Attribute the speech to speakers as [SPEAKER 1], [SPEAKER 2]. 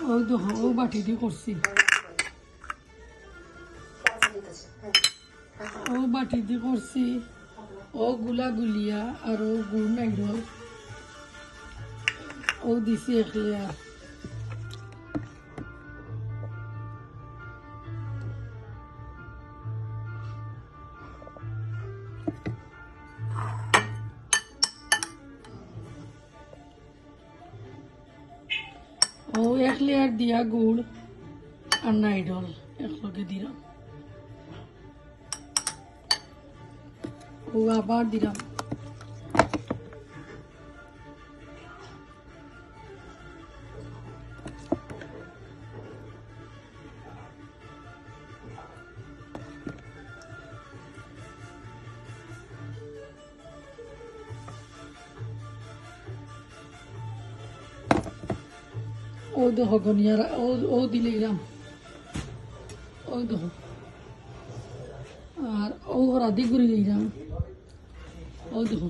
[SPEAKER 1] ওই তো ও বাটি দিয়ে করছি ও বাটি দিয়ে করছি ও গুলা গুলিয়া আর ও গুড় নাইডল ও দিছি একলিয়া ও এক লেয়ার দিয়া গুড় আর নাইডল একলগে দিলাম ও আবার দিলাম ও দেখো গনিয়ারা ও দিলাম ও দেখো আর ও রাধি করে দিলাম ও দেখো